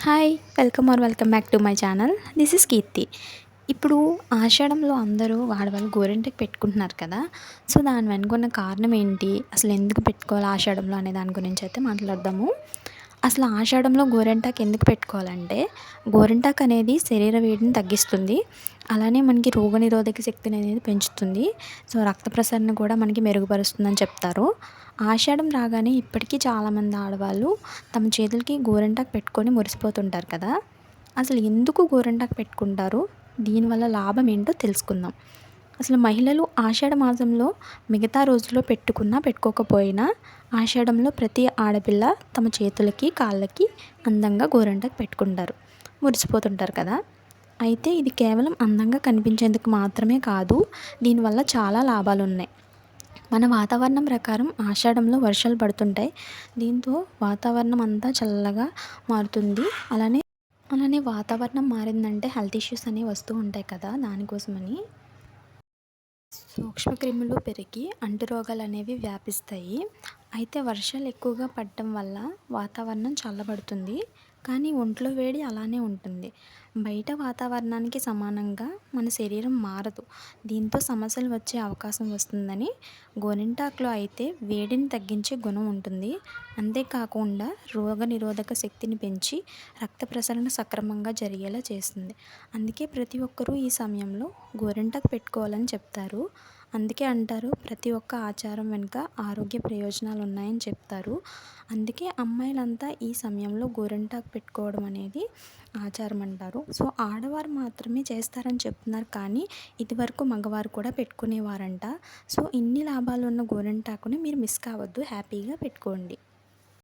Hi! Welcome back to my channel. This is Keerthi. ఇప్పుడు ఆషాఢంలో అందరూ ఆడవాళ్ళు గోరింటాకు పెట్టుకుంటున్నారు కదా! సో, దాని వెనుకున్న కారణం ఏంటి? అసలు ఎందుకు పెట్టుకోవాలి ఆషాఢంలో అనే దాని గురించి అయితే మాట్లాడదాము. అసలు ఆషాఢంలో గోరింటాకు ఎందుకు పెట్టుకోవాలంటే, గోరింటాకు అనేది శరీర వేడిని తగ్గిస్తుంది. అలానే మనకి రోగనిరోధక శక్తిని అనేది పెంచుతుంది. సో, రక్త ప్రసరణ కూడా మనకి మెరుగుపరుస్తుందని చెప్తారు. ఆషాఢం రాగానే ఇప్పటికీ చాలామంది ఆడవాళ్ళు తమ చేతులకి గోరింటాకు పెట్టుకొని మురిసిపోతుంటారు కదా! అసలు ఎందుకు గోరింటాకు పెట్టుకుంటారు? దీనివల్ల లాభం ఏంటో తెలుసుకుందాం. అసలు మహిళలు ఆషాఢ మాసంలో మిగతా రోజుల్లో పెట్టుకున్నా, పెట్టుకోకపోయినా ఆషాఢంలో ప్రతి ఆడపిల్ల తమ చేతులకి, కాళ్ళకి అందంగా గోరింటాకు పెట్టుకుంటారు. మురిసిపోతుంటారు కదా! అయితే ఇది కేవలం అందంగా కనిపించేందుకు మాత్రమే కాదు, దీనివల్ల చాలా లాభాలున్నాయి. మన వాతావరణం ప్రకారం ఆషాఢంలో వర్షాలు పడుతుంటాయి. దీంతో వాతావరణం అంతా చల్లగా మారుతుంది. అలానే అలానే వాతావరణం మారిందంటే హెల్త్ ఇష్యూస్ అనేవి వస్తూ ఉంటాయి కదా! దానికోసమని సూక్ష్మక్రిములు పెరిగి అంటురోగాలనేవి వ్యాపిస్తాయి. అయితే వర్షాలు ఎక్కువగా పడటం వల్ల వాతావరణం చల్లబడుతుంది. కానీ ఒంట్లో వేడి అలానే ఉంటుంది. బయట వాతావరణానికి సమానంగా మన శరీరం మారదు. దీంతో సమస్యలు వచ్చే అవకాశం వస్తుందని గోరింటాకులో అయితే వేడిని తగ్గించే గుణం ఉంటుంది. అంతేకాకుండా రోగనిరోధక శక్తిని పెంచి రక్త ప్రసరణ సక్రమంగా జరిగేలా చేస్తుంది. అందుకే ప్రతి ఒక్కరూ ఈ సమయంలో గోరింటాకు పెట్టుకోవాలని చెప్తారు. అందుకే అంటారు ప్రతి ఒక్క ఆచారం వెనుక ఆరోగ్య ప్రయోజనాలు ఉన్నాయని చెప్తారు. అందుకే అమ్మాయిలంతా ఈ సమయంలో గోరింటాకు పెట్టుకోవడం అనేది ఆచారం అంటారు. సో, ఆడవారు మాత్రమే చేస్తారని చెప్తున్నారు కానీ ఇదివరకు మగవారు కూడా పెట్టుకునేవారంట. సో, ఇన్ని లాభాలున్న గోరింటాకుని మీరు మిస్ కావద్దు. హ్యాపీగా పెట్టుకోండి.